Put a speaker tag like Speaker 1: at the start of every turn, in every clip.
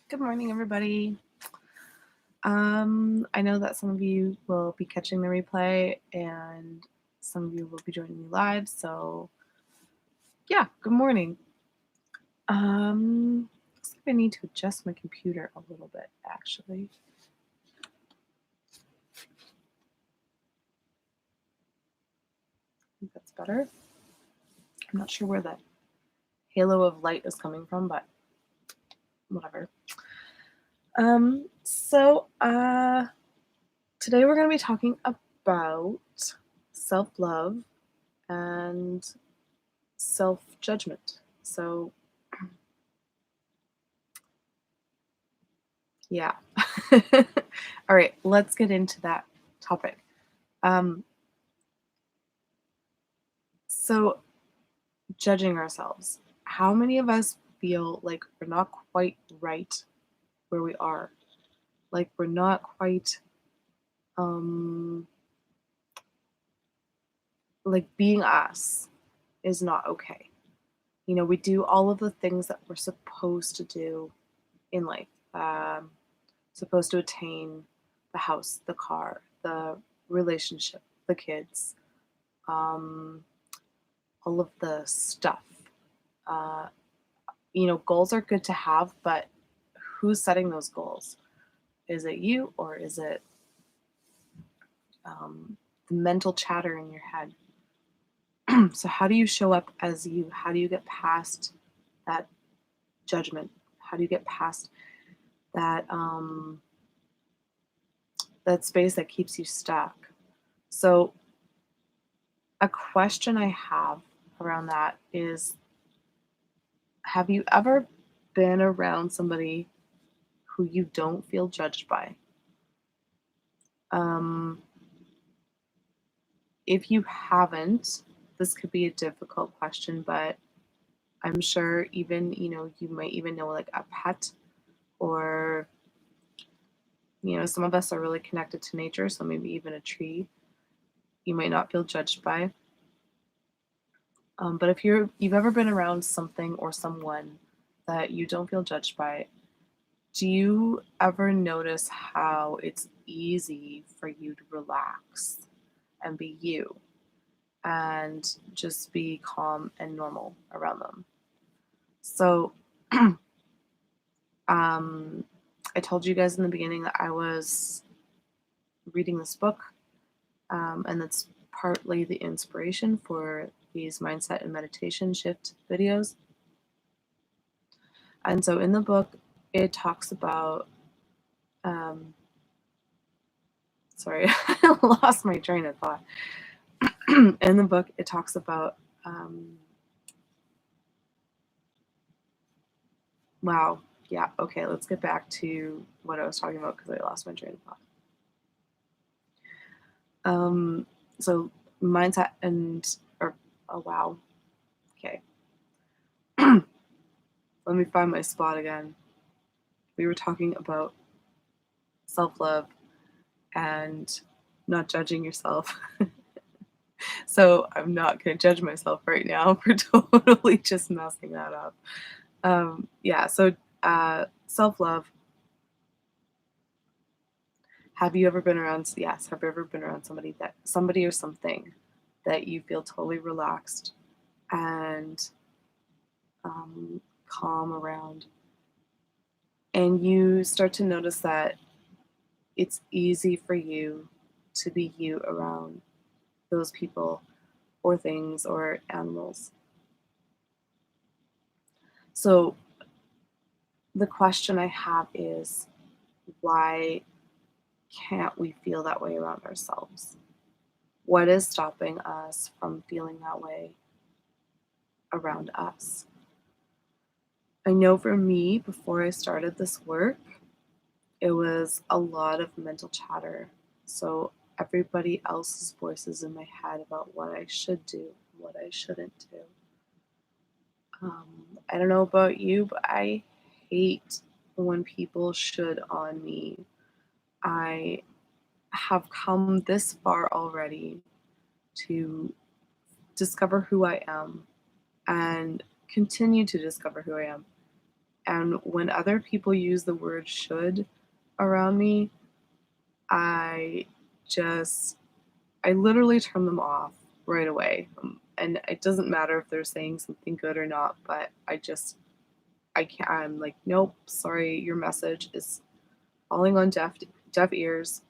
Speaker 1: Good morning, everybody. I know that some of you will be catching the replay and some of you will be joining me live. So, yeah, good morning. Looks like I need to adjust my computer a little bit, actually. I think that's better. I'm not sure where that halo of light is coming from, but whatever. Today we're going to be talking about self-love and self-judgment. So, yeah. All right, let's get into that topic. So, judging ourselves. How many of us feel like we're not quite right where we are? Like we're not quite like being us is not okay. You know, we do all of the things that we're supposed to do in life. Supposed to attain the house, the car, the relationship, the kids, all of the stuff. Uh, Goals are good to have, but who's setting those goals? Is it you, or is it the mental chatter in your head? So, how do you show up as you? How do you get past that judgment? How do you get past that that space that keeps you stuck? So, a question I have around that is, have you ever been around somebody who you don't feel judged by? Um, if you haven't, this could be a difficult question, but I'm sure even, you might even know like a pet, or, some of us are really connected to nature, so maybe even a tree you might not feel judged by. But if you've ever been around something or someone that you don't feel judged by, do you ever notice how it's easy for you to relax and be you and just be calm and normal around them? So, I told you guys in the beginning that I was reading this book, and that's partly the inspiration for these mindset and meditation shift videos. And so in the book, it talks about, sorry, I lost my train of thought. In the book, it talks about, wow, yeah, okay, let's get back to what I was talking about because I lost my train of thought. So mindset oh wow, okay. Let me find my spot again. We were talking about self-love and not judging yourself. So I'm not going to judge myself right now for totally just messing that up. So self-love. Have you ever been around? Yes. Have you ever been around somebody or something that you feel totally relaxed and calm around, and you start to notice that it's easy for you to be you around those people or things or animals? So the question I have is, why can't we feel that way around ourselves? What is stopping us from feeling that way around us? I know for me, before I started this work, it was a lot of mental chatter. So everybody else's voices in my head about what I should do, what I shouldn't do. I don't know about you, but I hate when people should on me. I have come this far already to discover who I am and continue to discover who I am. And when other people use the word should around me, I I literally turn them off right away. And it doesn't matter if they're saying something good or not, but I can't. I'm like, nope, sorry, your message is falling on deaf ears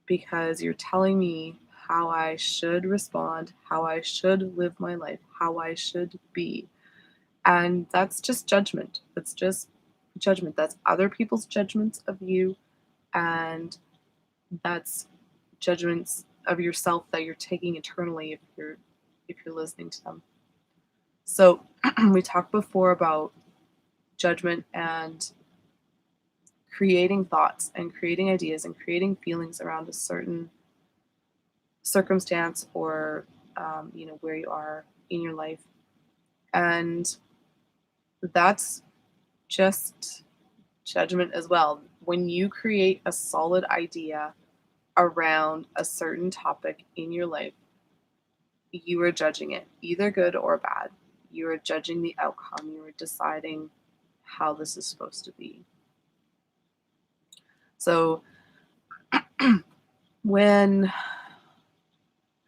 Speaker 1: because you're telling me how I should respond, how I should live my life, how I should be. And that's just judgment. That's just judgment. That's other people's judgments of you, and that's judgments of yourself that you're taking internally if you're listening to them. So we talked before about judgment and creating thoughts and creating ideas and creating feelings around a certain circumstance or where you are in your life, and that's just judgment as well. When you create a solid idea around a certain topic in your life, you are judging it, either good or bad. You are judging the outcome. You are deciding how this is supposed to be. So when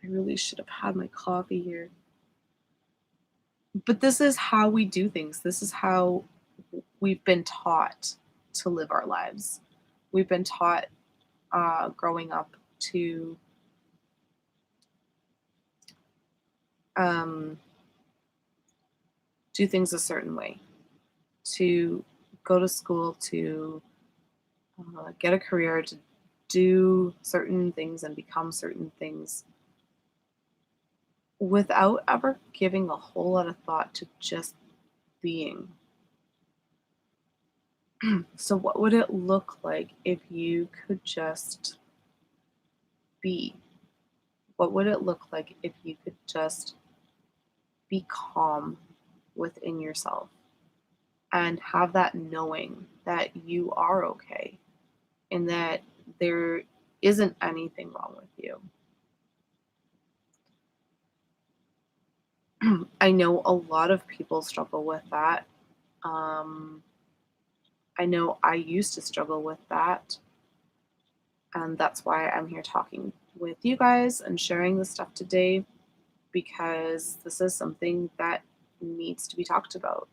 Speaker 1: I really should have had my coffee here. But this is how we do things. This is how we've been taught to live our lives. We've been taught growing up to do things a certain way, to go to school, to get a career, to do certain things and become certain things without ever giving a whole lot of thought to just being. So, what would it look like if you could just be? What would it look like if you could just be calm within yourself and have that knowing that you are okay and that there isn't anything wrong with you? I know a lot of people struggle with that. Um, I know I used to struggle with that. And that's why I'm here talking with you guys and sharing this stuff today, because this is something that needs to be talked about.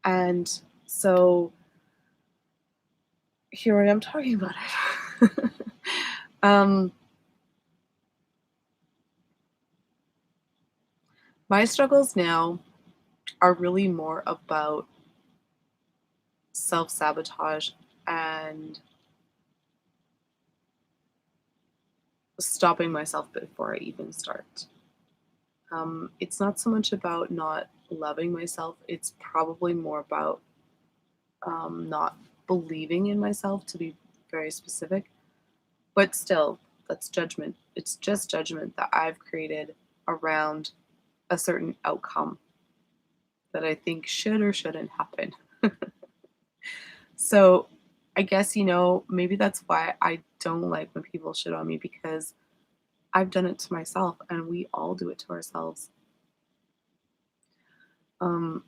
Speaker 1: And so here I am talking about it. um, my struggles now are really more about self sabotage and stopping myself before I even start. It's not so much about not loving myself, it's probably more about not believing in myself, to be very specific. But still, that's judgment. It's just judgment that I've created around a certain outcome that I think should or shouldn't happen. So I guess, maybe that's why I don't like when people shit on me, because I've done it to myself and we all do it to ourselves. Um,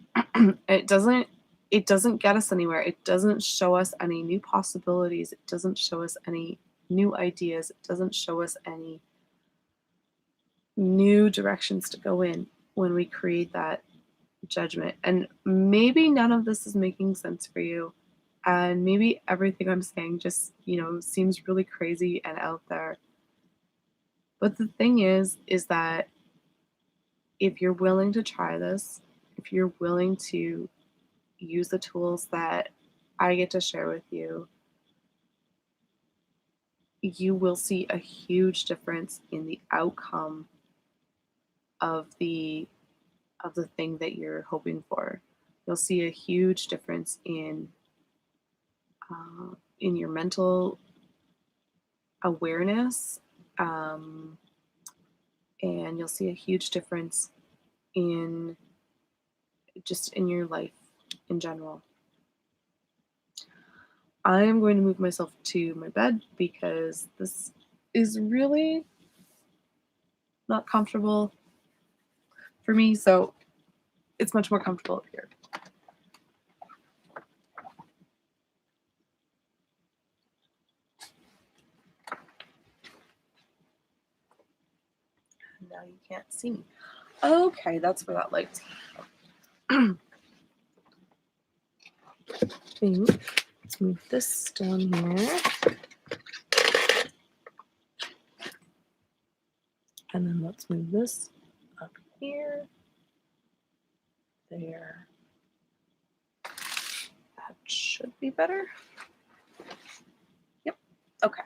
Speaker 1: it doesn't it doesn't get us anywhere. It doesn't show us any new possibilities. It doesn't show us any new ideas. It doesn't show us any new directions to go in when we create that judgment. And maybe none of this is making sense for you. And maybe everything I'm saying just, seems really crazy and out there. But the thing is that if you're willing to try this, if you're willing to use the tools that I get to share with you, you will see a huge difference in the outcome of the thing that you're hoping for. You'll see a huge difference in your mental awareness, um, and you'll see a huge difference in just in your life in general. I am going to move myself to my bed because this is really not comfortable for me, so it's much more comfortable up here. now you can't see me. Okay, that's where that light. Let's move this down here. And then let's move this up here. There. That should be better. Yep. Okay.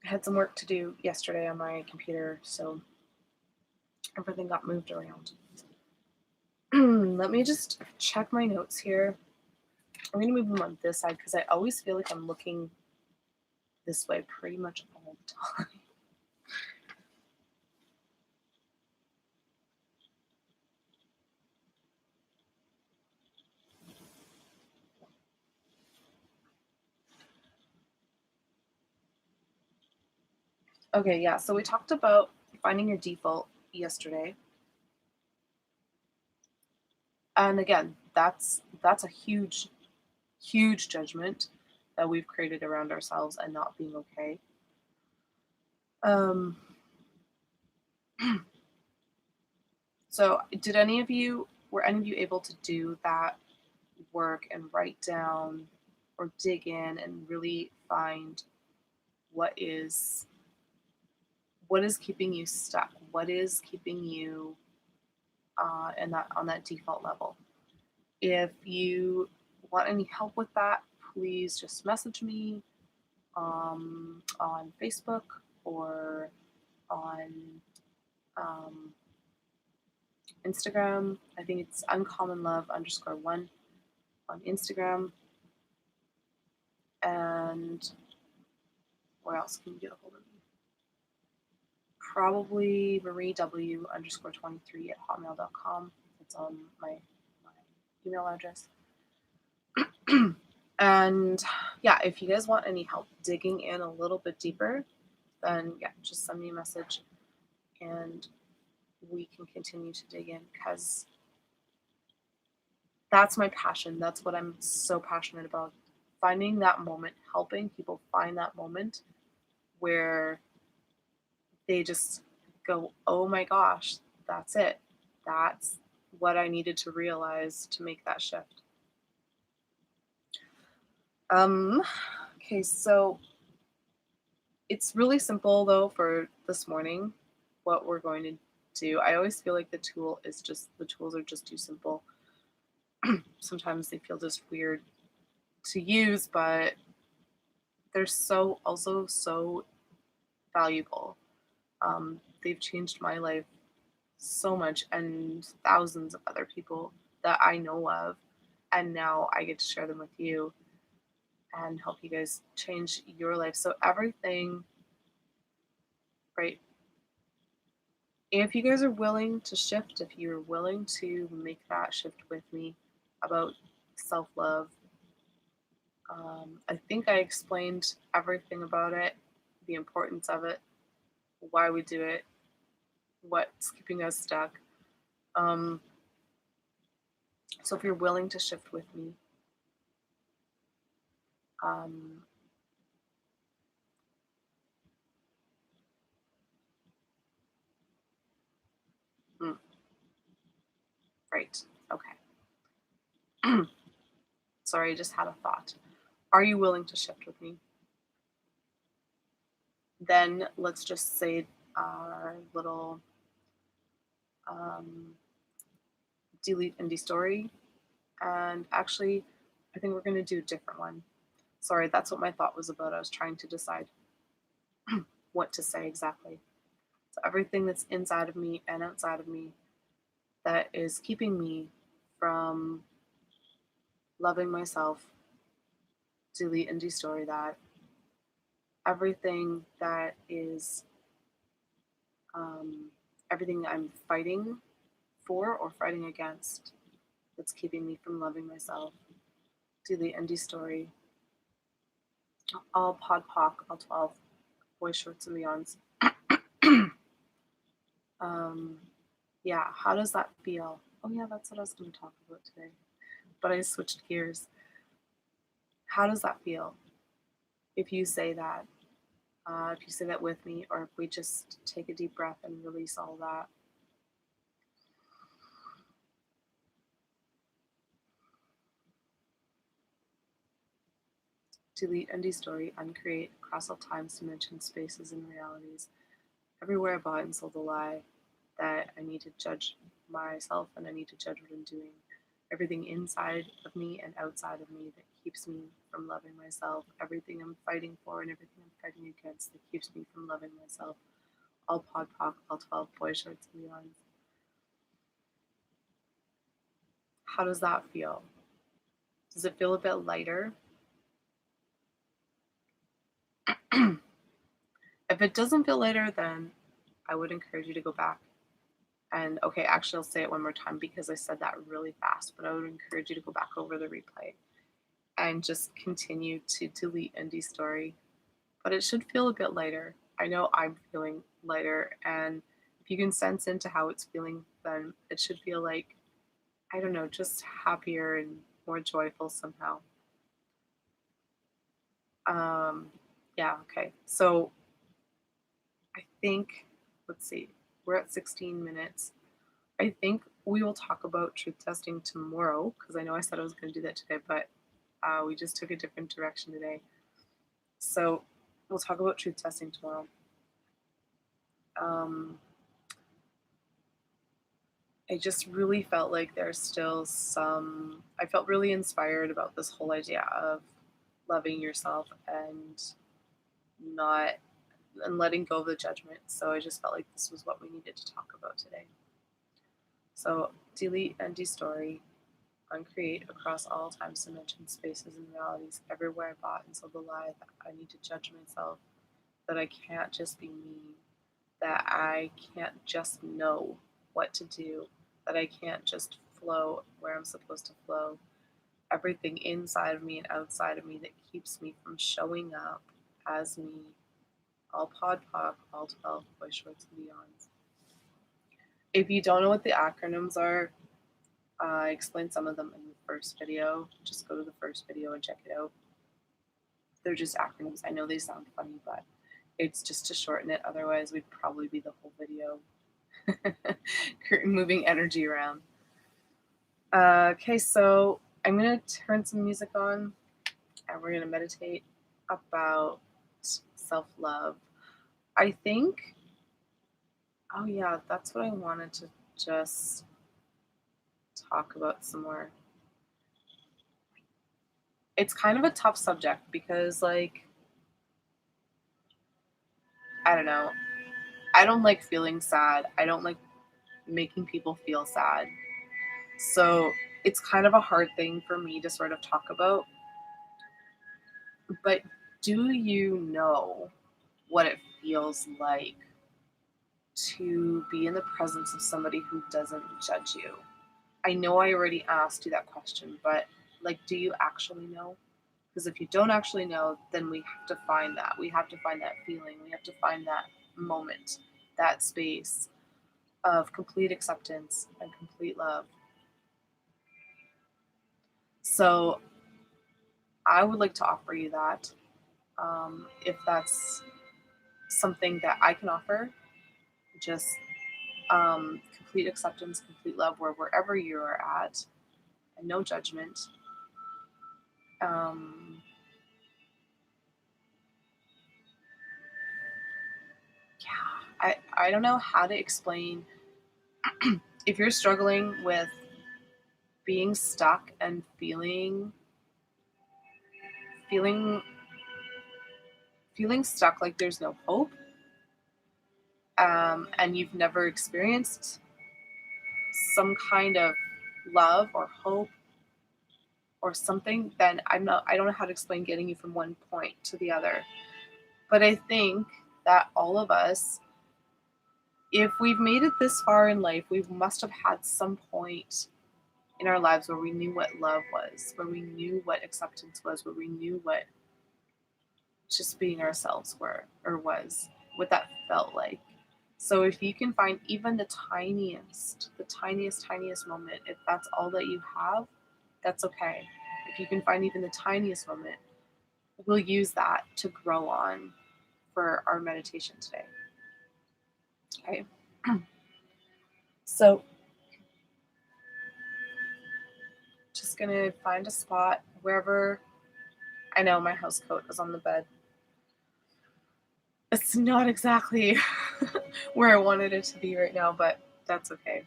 Speaker 1: I had some work to do yesterday on my computer, so everything got moved around. Let me just check my notes here. I'm going to move them on this side because I always feel like I'm looking this way pretty much all the time. Okay, yeah, so we talked about finding your default yesterday. And again, that's a huge judgment that we've created around ourselves and not being okay. So were any of you able to do that work and write down or dig in and really find what is keeping you stuck? What is keeping you on that default level? If you want any help with that, please just message me on Facebook or on Instagram. I think it's uncommonlove_1 on Instagram. And where else can you get a hold of me? Probably mariew_23@hotmail.com. It's on my email address. And yeah, if you guys want any help digging in a little bit deeper, then yeah, just send me a message and we can continue to dig in, because that's my passion. That's what I'm so passionate about. Finding that moment, helping people find that moment where they just go, oh my gosh, that's it. That's what I needed to realize to make that shift. Okay, so it's really simple though for this morning, what we're going to do. I always feel like the tools are just too simple. Sometimes they feel just weird to use, but they're also so valuable. They've changed my life so much and thousands of other people that I know of, and now I get to share them with you and help you guys change your life. So everything, right? If you guys are willing to shift, if you're willing to make that shift with me about self-love, I think I explained everything about it, the importance of it, why we do it, what's keeping us stuck. So if you're willing to shift with me, right, okay. Sorry, I just had a thought. Are you willing to shift with me? Then let's just say our little delete indie story. And actually, I think we're going to do a different one. Sorry, that's what my thought was about. I was trying to decide what to say exactly. So everything that's inside of me and outside of me that is keeping me from loving myself, delete and destory that. Everything that is, everything I'm fighting for or fighting against that's keeping me from loving myself, delete and destory. All pod poc, all 12 boy shorts and beyonds. Yeah, how does that feel? Oh yeah, that's what I was going to talk about today, but I switched gears. How does that feel if you say that? If you say that with me, or if we just take a deep breath and release all that. Delete and destory, uncreate across all times, dimensions, spaces, and realities. Everywhere I bought and sold a lie that I need to judge myself and I need to judge what I'm doing. Everything inside of me and outside of me that keeps me from loving myself. Everything I'm fighting for and everything I'm fighting against that keeps me from loving myself. All pod poc, all 12 boy shorts and beyond. How does that feel? Does it feel a bit lighter? If it doesn't feel lighter, then I would encourage you to go back. And okay, actually, I'll say it one more time because I said that really fast, but I would encourage you to go back over the replay and just continue to delete and destory. But it should feel a bit lighter. I know I'm feeling lighter, and if you can sense into how it's feeling, then it should feel like, I don't know, just happier and more joyful somehow. Um, yeah, okay. So I think, let's see, we're at 16 minutes. I think we will talk about truth testing tomorrow because I know I said I was going to do that today, but we just took a different direction today. So we'll talk about truth testing tomorrow. Um, I just really felt like there's still some. I felt really inspired about this whole idea of loving yourself and not and letting go of the judgment. So I just felt like this was what we needed to talk about today. So delete and destory, uncreate across all times, dimensions, spaces, and realities. Everywhere I bought and sold the lie that I need to judge myself, that I can't just be me, that I can't just know what to do, that I can't just flow where I'm supposed to flow. Everything inside of me and outside of me that keeps me from showing up as me. All pod poc, all 12 boy shorts and beyonds. If you don't know what the acronyms are, I explained some of them in the first video. Just go to the first video and check it out. They're just acronyms. I know they sound funny, but it's just to shorten it. Otherwise, we'd probably be the whole video moving energy around. Okay, so I'm going to turn some music on and we're going to meditate about self-love. I think, oh yeah, that's what I wanted to just talk about some more. It's kind of a tough subject because, like, I don't know. I don't like feeling sad. I don't like making people feel sad. So it's kind of a hard thing for me to sort of talk about. But do you know what it feels like to be in the presence of somebody who doesn't judge you? I know I already asked you that question, but like, do you actually know? Because if you don't actually know, then we have to find that. We have to find that feeling. We have to find that moment, that space of complete acceptance and complete love. So I would like to offer you that. If that's something that I can offer, just complete acceptance, complete love, wherever you are at, and no judgment. Um, yeah, I don't know how to explain. If you're struggling with being stuck and feeling feeling stuck like there's no hope, and you've never experienced some kind of love or hope or something, then I don't know how to explain getting you from one point to the other. But I think that all of us, if we've made it this far in life, we must have had some point in our lives where we knew what love was, where we knew what acceptance was, where we knew what just being ourselves were or was, what that felt like. So if you can find even the tiniest moment, if that's all that you have, that's okay. If you can find even the tiniest moment, we'll use that to grow on for our meditation today. Okay. So just going to find a spot wherever. I know my house coat is on the bed. It's not exactly where I wanted it to be right now, but that's okay.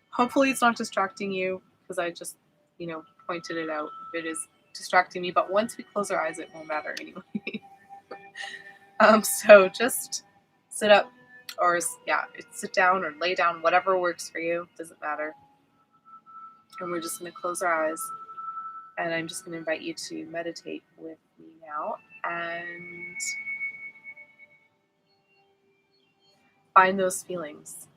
Speaker 1: Hopefully it's not distracting you, because I just, pointed it out. If it is distracting me, but once we close our eyes, it won't matter anyway. So just sit up, or sit down or lay down, whatever works for you, doesn't matter. And we're just going to close our eyes, and I'm just going to invite you to meditate with me now and find those feelings.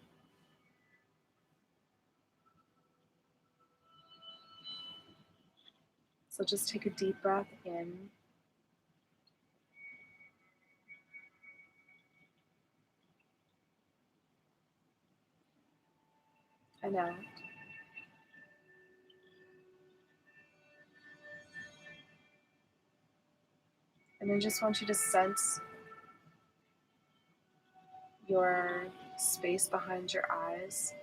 Speaker 1: So just take a deep breath in and out. And I just want you to sense your space behind your eyes.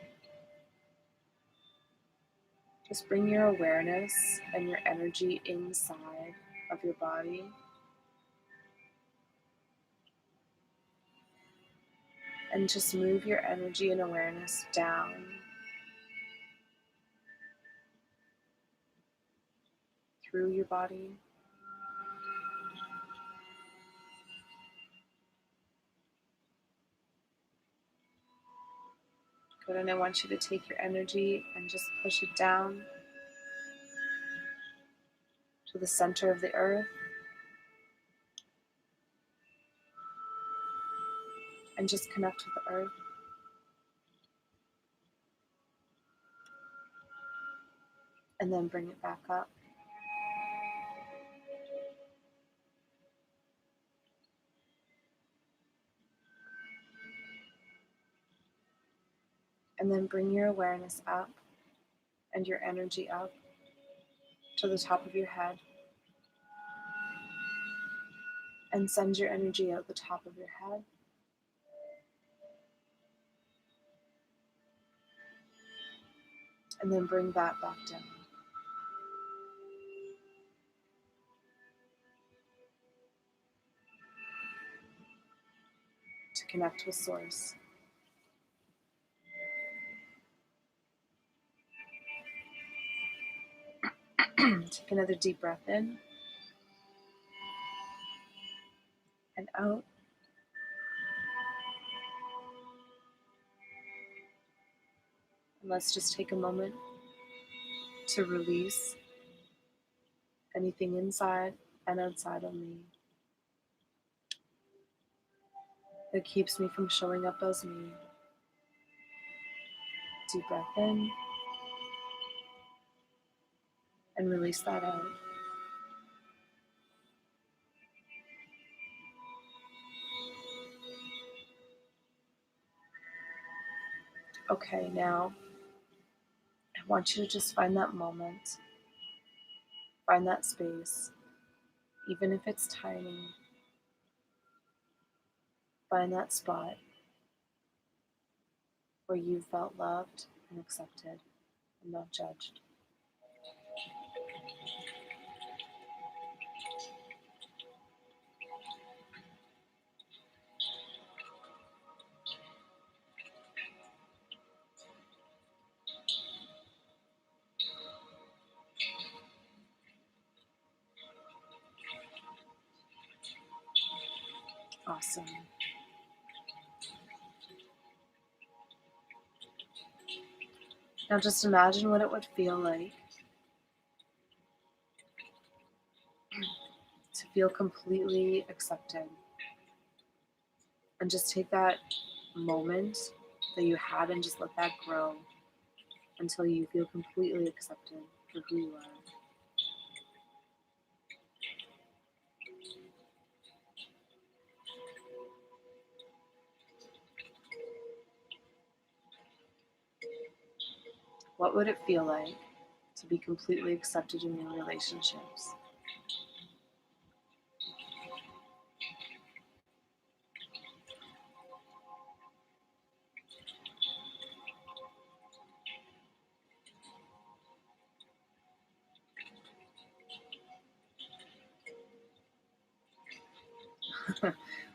Speaker 1: Just bring your awareness and your energy inside of your body. And just move your energy and awareness down through your body. Good, and I want you to take your energy and just push it down to the center of the earth. And just connect with the earth. And then bring it back up. And then bring your awareness up and your energy up to the top of your head. And send your energy out the top of your head. And then bring that back down. To connect with Source. Take another deep breath in and out. And let's just take a moment to release anything inside and outside of me that keeps me from showing up as me. Deep breath in and release that out. Okay, now I want you to just find that moment, find that space, even if it's tiny. Find that spot where you felt loved and accepted and not judged. Awesome. Now just imagine what it would feel like to feel completely accepted. And just take that moment that you had and just let that grow until you feel completely accepted for who you are. What would it feel like to be completely accepted in your relationships?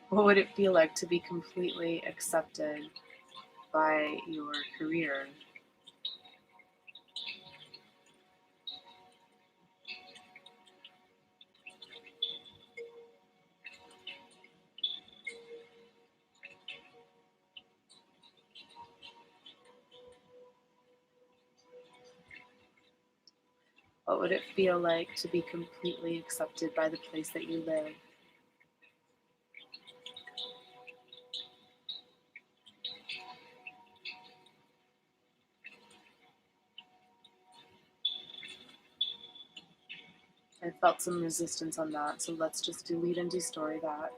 Speaker 1: What would it feel like to be completely accepted by your career? What would it feel like to be completely accepted by the place that you live? I felt some resistance on that, so let's just delete and destory that.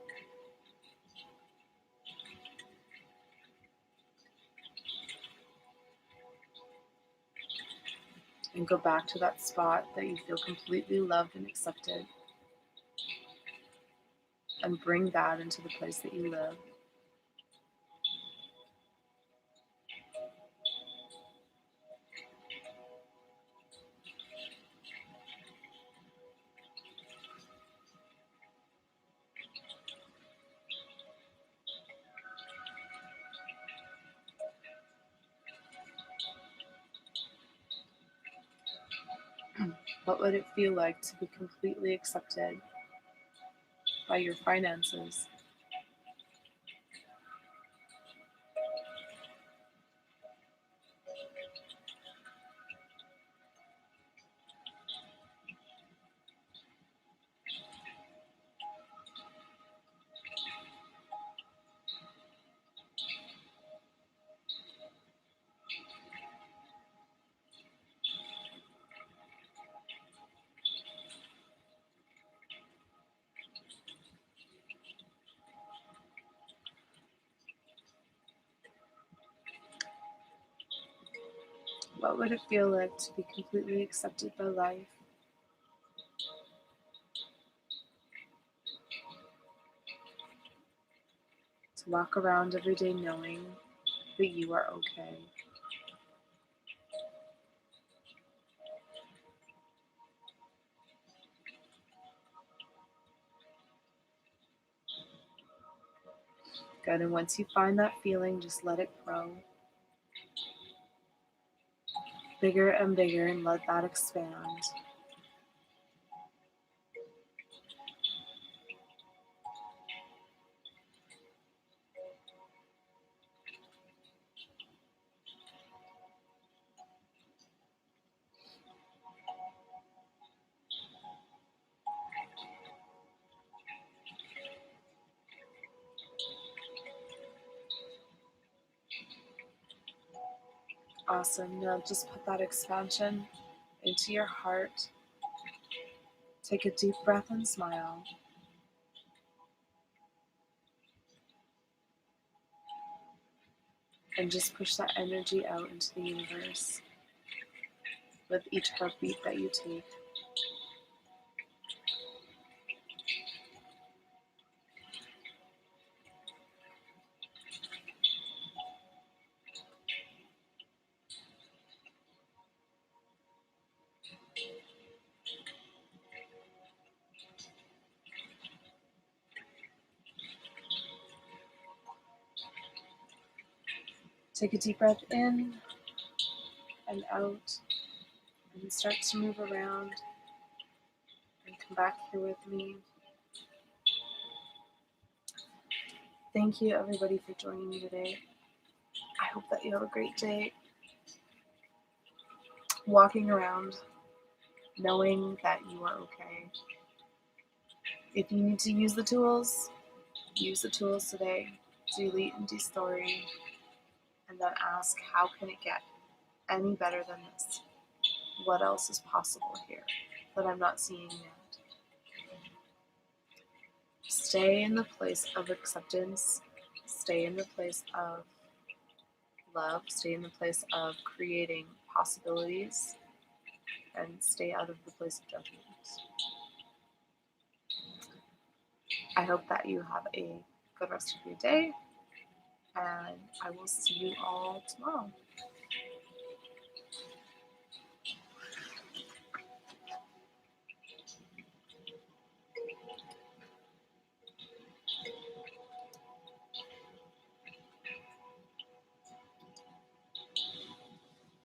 Speaker 1: And go back to that spot that you feel completely loved and accepted. And bring that into the place that you live. What would it feel like to be completely accepted by your finances? What would it feel like to be completely accepted by life? To walk around every day knowing that you are okay. Good, and once you find that feeling, just let it grow. Bigger and bigger, and let that expand. Awesome. Now just put that expansion into your heart. Take a deep breath and smile. And just push that energy out into the universe with each heartbeat that you take. Take a deep breath in and out, and start to move around and come back here with me. Thank you, everybody, for joining me today. I hope that you have a great day walking around knowing that you are okay. If you need to use the tools today. Delete and destory, and then ask, how can it get any better than this? What else is possible here that I'm not seeing yet? Stay in the place of acceptance. Stay in the place of love. Stay in the place of creating possibilities. And stay out of the place of judgment. I hope that you have a good rest of your day. And I will see you all tomorrow.